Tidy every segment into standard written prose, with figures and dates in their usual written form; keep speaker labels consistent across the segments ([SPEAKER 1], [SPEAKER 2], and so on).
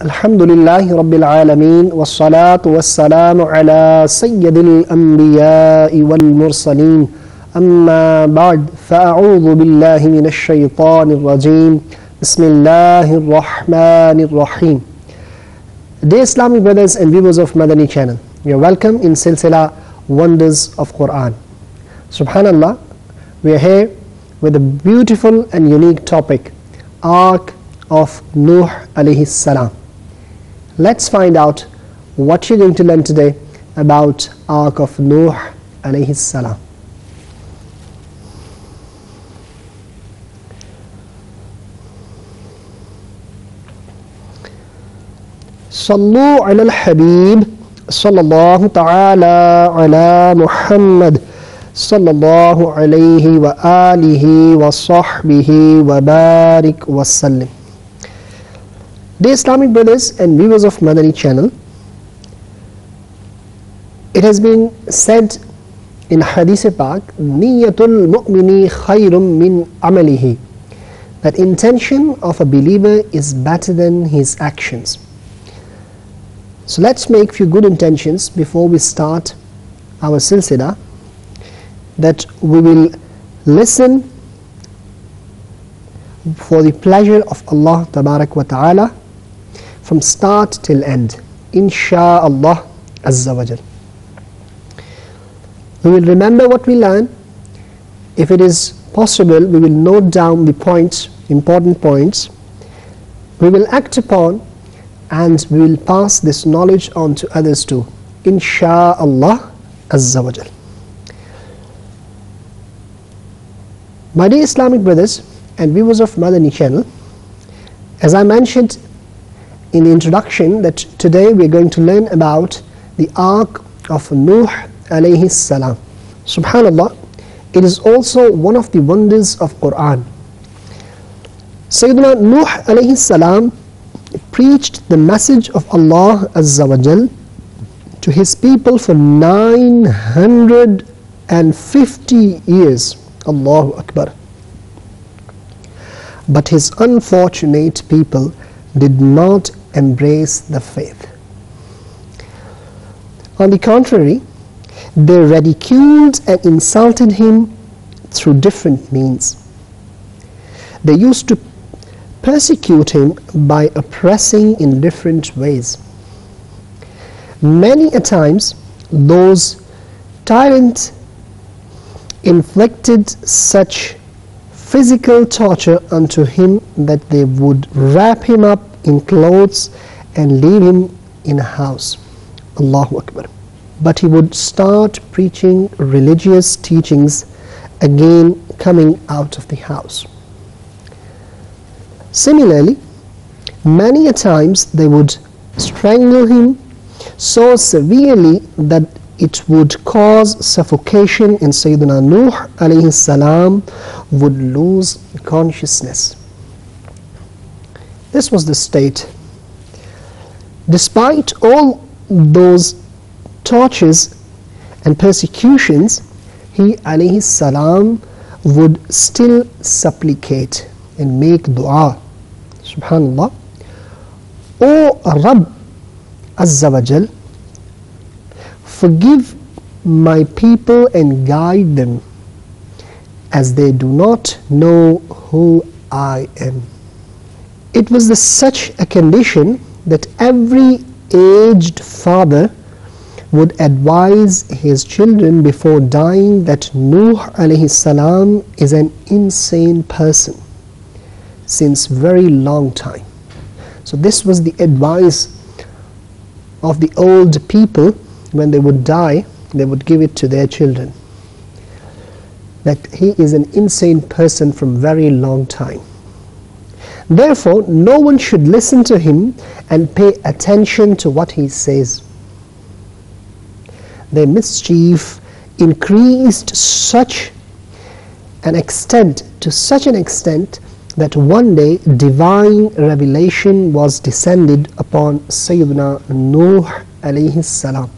[SPEAKER 1] الحمدللہ رب العالمین والصلاة والسلام علی سید الانبیاء والمرسلین اما بعد فاعوذ باللہ من الشیطان الرجیم بسم اللہ الرحمن الرحیم. Dear Islamic brothers and viewers of Madani channel, you are welcome in Silsila Wonders of Quran. Subhanallah, we are here with a beautiful and unique topic, Ark of Nooh alayhi salam. Let's find out what you're going to learn today about Ark of Nooh alayhi salam. صلوا على الحبيب صلى الله تعالى على محمد صلى الله عليه وآله وصحبه وبارك وسلم. Dear Islamic brothers and viewers of Madani channel, it has been said in Hadith Pak, Niyatul mu'mini khayrum min amalihi, that intention of a believer is better than his actions. So let's make few good intentions before we start our silsila, that we will listen for the pleasure of Allah Tabarak wa Ta'ala from start till end, insha'Allah Azza wa Jal. We will remember what we learn. If it is possible, we will note down the points, important points. We will act upon and we will pass this knowledge on to others too, insha'Allah Azza wa Jal. My dear Islamic brothers and viewers of Madani channel, as I mentioned in the introduction, that today we are going to learn about the Ark of Nooh alayhi salam. Subhanallah, it is also one of the wonders of Quran. Sayyidina Nooh alayhi salam preached the message of Allah Azza wa Jal to his people for 950 years. Allahu Akbar. But his unfortunate people did not embrace the faith. On the contrary, they ridiculed and insulted him through different means. They used to persecute him by oppressing in different ways. Many a times those tyrants inflicted such physical torture unto him that they would wrap him up in clothes and leave him in a house. Allahu Akbar. But he would start preaching religious teachings again coming out of the house. Similarly, many a times they would strangle him so severely that it would cause suffocation, and Sayyidina Nooh alayhi salam would lose consciousness. This was the state. Despite all those tortures and persecutions, he alayhi salam would still supplicate and make dua. Subhanallah. O Rabb Azza wa Jal, forgive my people and guide them, as they do not know who I am. It was such a condition that every aged father would advise his children before dying that Nooh alayhi salam is an insane person since very long time. So this was the advice of the old people. When they would die, they would give it to their children, that he is an insane person from very long time. Therefore, no one should listen to him and pay attention to what he says. Their mischief increased to such an extent that one day divine revelation was descended upon Sayyidina Nooh alayhi salam,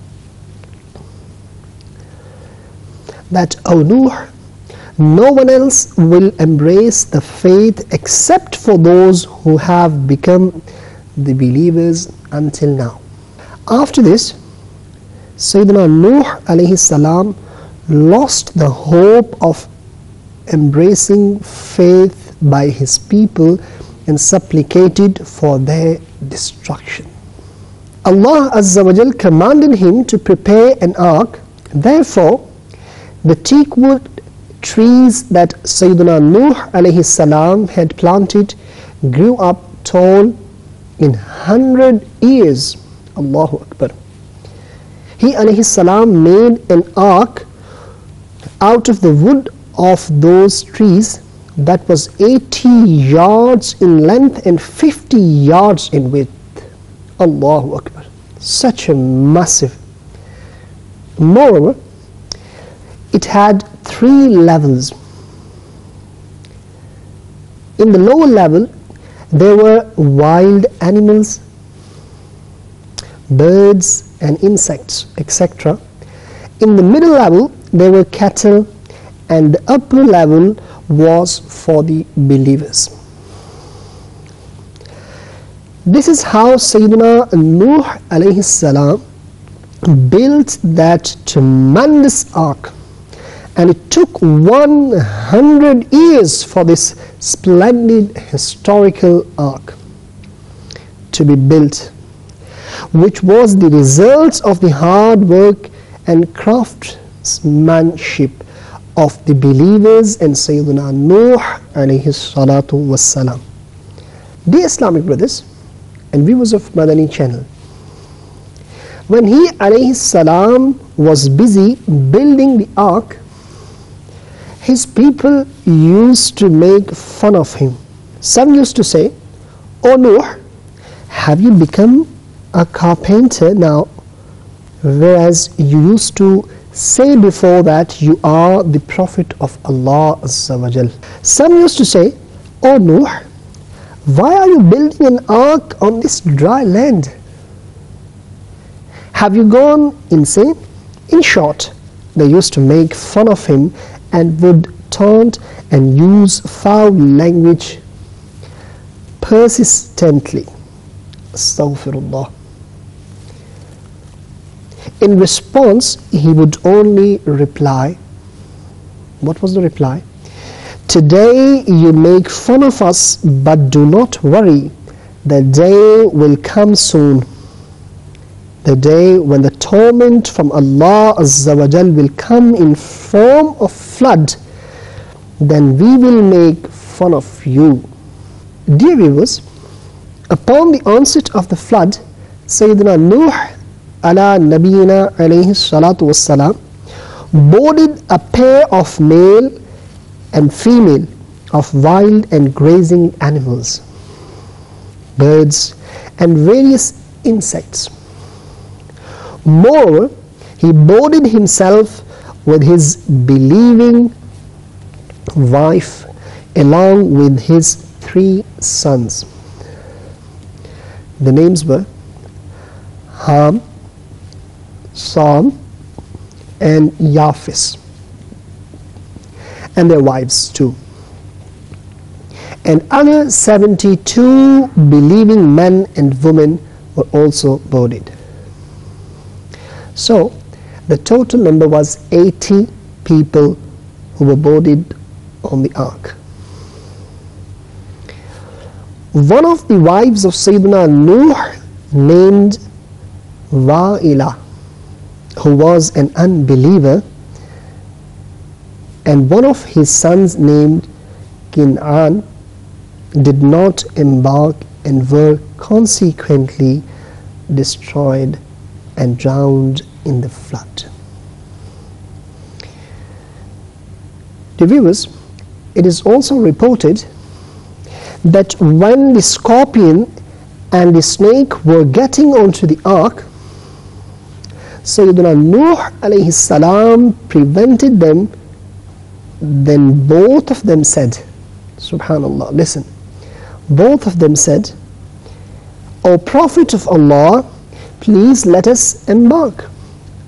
[SPEAKER 1] that, O Nooh, no one else will embrace the faith except for those who have become the believers until now. After this, Sayyidina Nooh alayhi salam lost the hope of embracing faith by his people and supplicated for their destruction. Allah Azza wa Jal commanded him to prepare an ark. Therefore, the teakwood trees that Sayyidina Nooh alayhi salam had planted grew up tall in 100 years. Allahu Akbar. He alayhi salam made an ark out of the wood of those trees that was 80 yards in length and 50 yards in width. Allahu Akbar. Such a massive. Moreover, it had 3 levels. In the lower level, there were wild animals, birds and insects, etc. In the middle level, there were cattle, and the upper level was for the believers. This is how Sayyidina Nooh alayhi salam built that tremendous ark, and it took 100 years for this splendid historical ark to be built, which was the result of the hard work and craftsmanship of the believers and Sayyidina Nooh alayhi salatu wassalam. Dear Islamic brothers and viewers of Madani channel, when he alayhi salam was busy building the ark, his people used to make fun of him. Some used to say, "O Nooh, have you become a carpenter now, whereas you used to say before that you are the prophet of Allah Azza wa Jal?" Some used to say, "O Nooh, why are you building an ark on this dry land? Have you gone insane?" In short, they used to make fun of him and would taunt and use foul language persistently. Astaghfirullah. In response, he would only reply. What was the reply? "Today you make fun of us, but do not worry. The day will come soon. The day when the torment from Allah Azza wa Jal will come in form of flood. Then we will make fun of you." Dear viewers, upon the onset of the flood, Sayyidina Nooh ala nabiyina alayhi salatu wassalam boarded a pair of male and female of wild and grazing animals, birds and various insects. Moreover, he boarded himself with his believing wife along with his 3 sons. The names were Ham, Sam and Yafis, and their wives too. And other 72 believing men and women were also boarded. So the total number was 80 people who were boarded on the ark. One of the wives of Sayyidina Nooh, named Wa'ila, who was an unbeliever, and one of his sons named Kin'an, did not embark and were consequently destroyed and drowned in the flood. Dear viewers, it is also reported that when the scorpion and the snake were getting onto the ark, Sayyidina Nooh alayhi salam prevented them. Then both of them said, subhanallah, listen, both of them said, "O Prophet of Allah, please let us embark.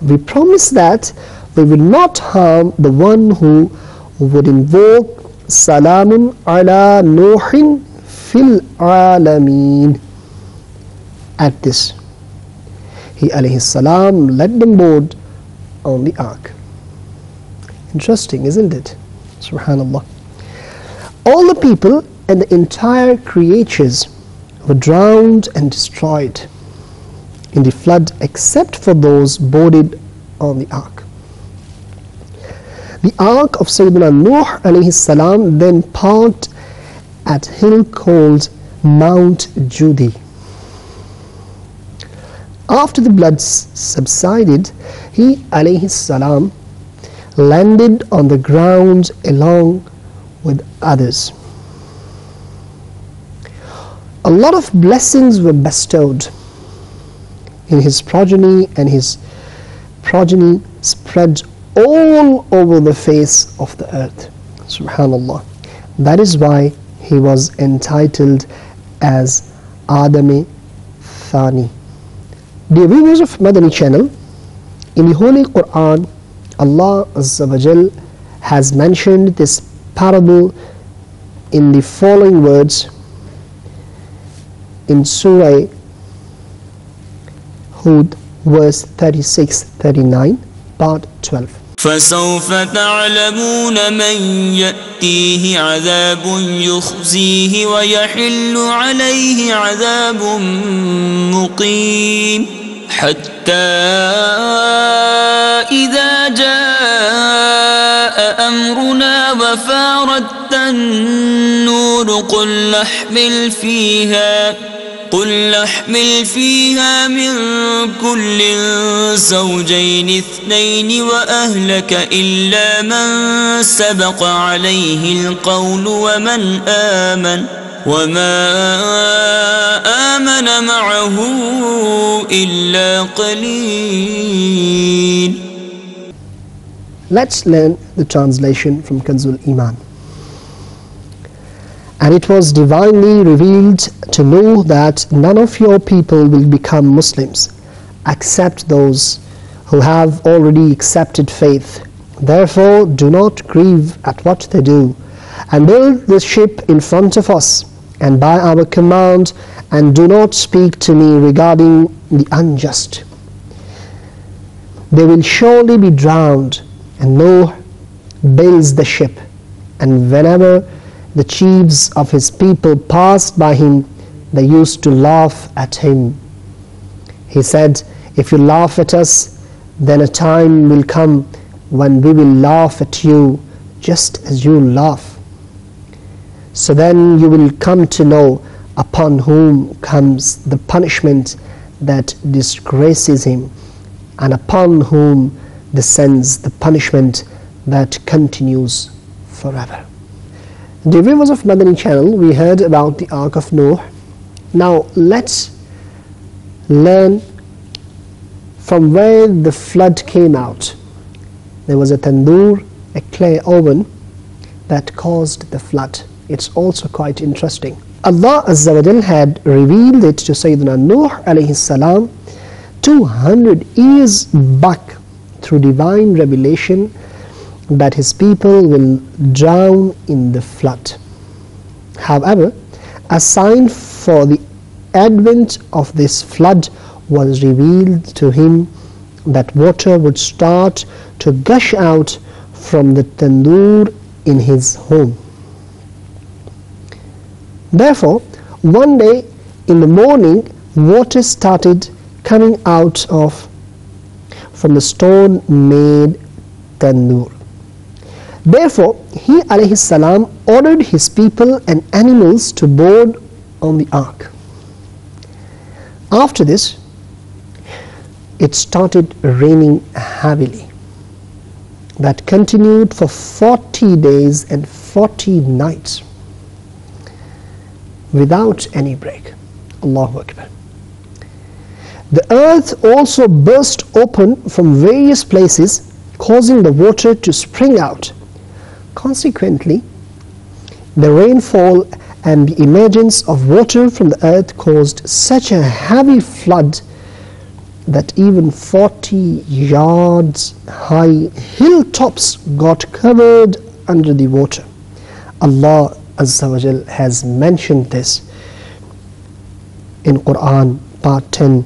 [SPEAKER 1] We promise that we will not harm the one who would invoke Salamun ala Noohin fil Alameen." At this, he alayhi salam led them board on the ark. Interesting, isn't it? Subhanallah. All the people and the entire creatures were drowned and destroyed in the flood except for those boarded on the ark. The ark of Sayyidina Nooh alayhi salam then parked at a hill called Mount Judi. After the floods subsided, he alayhi salam landed on the ground along with others. A lot of blessings were bestowed in his progeny, and his progeny spread all over the face of the earth. Subhanallah. That is why he was entitled as Adami Thani. Dear viewers of Madani channel, in the Holy Quran, Allah Azza wa Jal has mentioned this parable in the following words in Surah Hud, verse 36-39, part 12.
[SPEAKER 2] فسوف تعلمون من يأتيه عذاب يخزيه ويحل عليه عذاب مقيم حتى إذا جاء أمرنا وفارت النور قل نحمل فيها من كل زوجين اثنين وأهلك إلا من سبق عليه القول وما آمن معه إلا قليل.
[SPEAKER 1] Let's learn the translation from Kanzul Iman. And it was divinely revealed to Nooh that none of your people will become Muslims except those who have already accepted faith. Therefore do not grieve at what they do, and build the ship in front of us and by our command, and do not speak to me regarding the unjust. They will surely be drowned. And Nooh builds the ship, and whenever the chiefs of his people passed by him, they used to laugh at him. He said, if you laugh at us, then a time will come when we will laugh at you just as you laugh. So then you will come to know upon whom comes the punishment that disgraces him, and upon whom descends the punishment that continues forever. Dear viewers of Madani channel, we heard about the Ark of Noah. Now let's learn from where the flood came out. There was a tandoor, a clay oven, that caused the flood. It's also quite interesting. Allah Azza wa Jal had revealed it to Sayyidina Nooh alayhi salam 200 years back through divine revelation that his people will drown in the flood. However, a sign for the advent of this flood was revealed to him, that water would start to gush out from the tandoor in his home. Therefore, one day in the morning, water started coming out from the stone-made tandoor. Therefore, he alayhi salam ordered his people and animals to board on the ark. After this, it started raining heavily. That continued for 40 days and 40 nights without any break. Allahu Akbar. The earth also burst open from various places, causing the water to spring out. Consequently, the rainfall and the emergence of water from the earth caused such a heavy flood that even 40 yards high hilltops got covered under the water. Allah Azza wa Jal has mentioned this in Quran, part 10,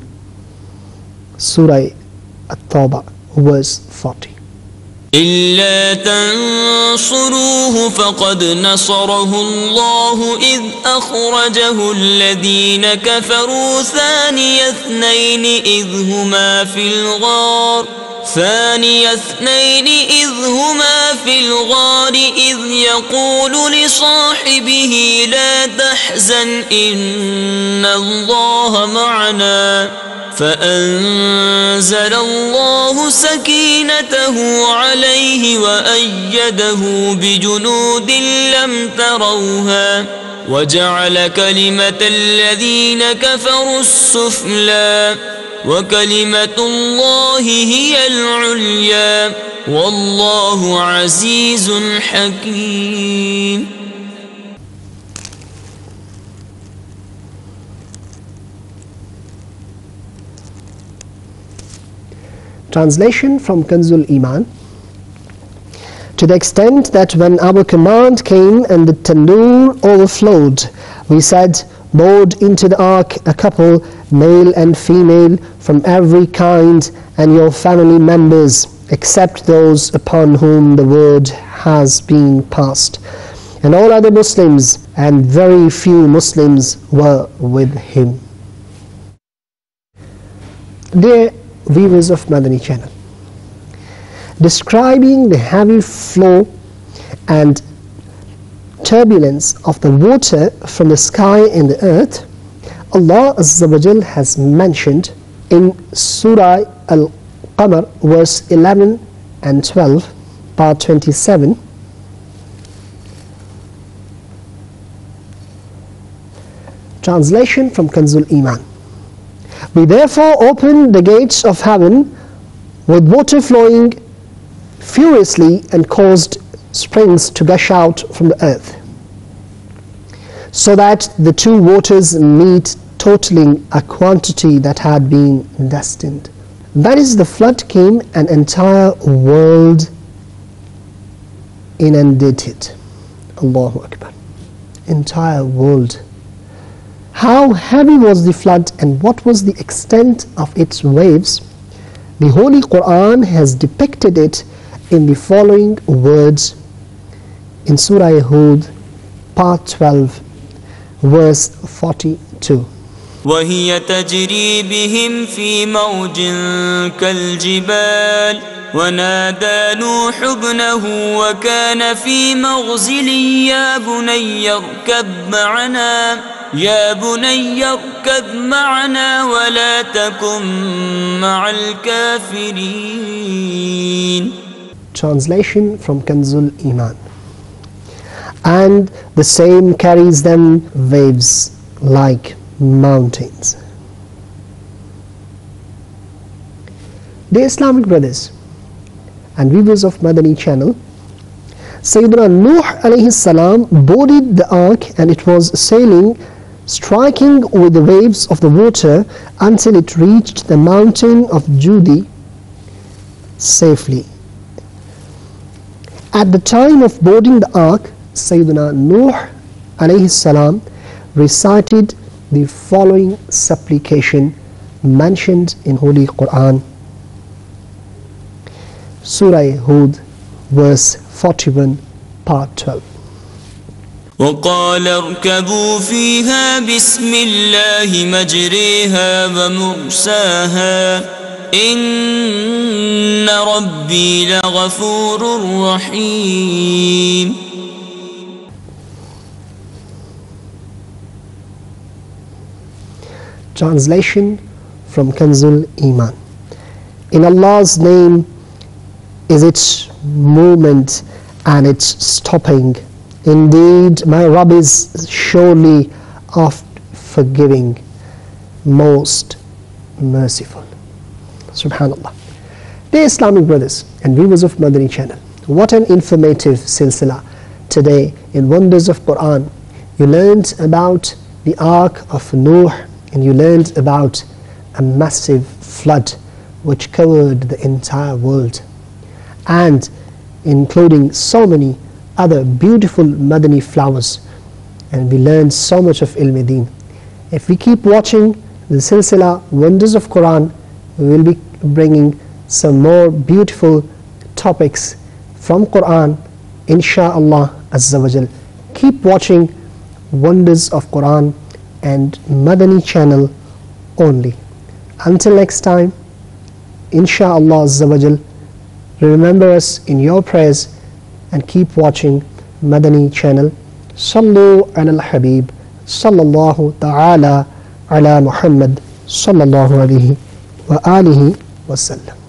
[SPEAKER 1] Surah At-Tawbah, verse 40.
[SPEAKER 2] إلا تنصروه فقد نصره الله إذ أخرجه الذين كفروا ثاني اثنين إذ هما في الغار إذ يقول لصاحبه لا تحزن إن الله معنا فأنزل الله سكينته عليه وأيده بجنود لم تروها وجعل كلمة الذين كفروا السفلى وكلمة الله هي العليا والله عزيز حكيم.
[SPEAKER 1] Translation from Kanzul Iman. To the extent that when our command came and the tandoor overflowed, we said, board into the ark a couple, male and female, from every kind, and your family members, except those upon whom the word has been passed. And all other Muslims, and very few Muslims were with him. Dear viewers of Madani channel, describing the heavy flow and turbulence of the water from the sky and the earth, Allah Azza wa Jal has mentioned in Surah Al-Qamar, verse 11 and 12, part 27. Translation from Kanzul Iman. We therefore opened the gates of heaven with water flowing furiously and caused springs to gush out from the earth, so that the two waters meet, totaling a quantity that had been destined. That is, the flood came, an entire world inundated. Allahu Akbar. Entire world. How heavy was the flood and what was the extent of its waves? The Holy Quran has depicted it in the following words in Surah Hud, part 12, verse 42.
[SPEAKER 2] وهي تجري بهم في موج كالجبال ونادى نوح ابنه وكان في مغزل يا بني اركب معنا ولا تكن مع الكافرين.
[SPEAKER 1] Translation from Kanzul Iman. And the same carries them waves like mountains. Dear Islamic brothers and viewers of Madani channel, Sayyidina Nooh alayhi salam boarded the ark and it was sailing, striking with the waves of the water until it reached the mountain of Judi safely. At the time of boarding the ark, Sayyidina Nooh alayhi salam recited the following supplication mentioned in Holy Quran, Surah Hud, verse 41, part 12.
[SPEAKER 2] وقال اركبوا فيها بسم الله مجريها ومرساها إن ربي لغفور رحيم.
[SPEAKER 1] Translation from Kanzul Iman. In Allah's name is its movement and its stopping. Indeed, my Rabb is surely oft forgiving, most merciful. Subhanallah. Dear Islamic brothers and viewers of Madani channel, what an informative silsila. Today in Wonders of Quran, you learned about the Ark of Nooh, and you learned about a massive flood which covered the entire world, and including so many other beautiful Madani flowers, and we learned so much of Ilm-e-Deen. If we keep watching the silsila Wonders of Quran, we will be bringing some more beautiful topics from Quran, insha'Allah Azza wa Jal. Keep watching Wonders of Quran and Madani channel only. Until next time, insha'Allah Azza wa Jal, remember us in your prayers and keep watching Madani channel. Sallu ala الحبيب sallallahu ta'ala ala Muhammad sallallahu alayhi wa alihi wa sallam.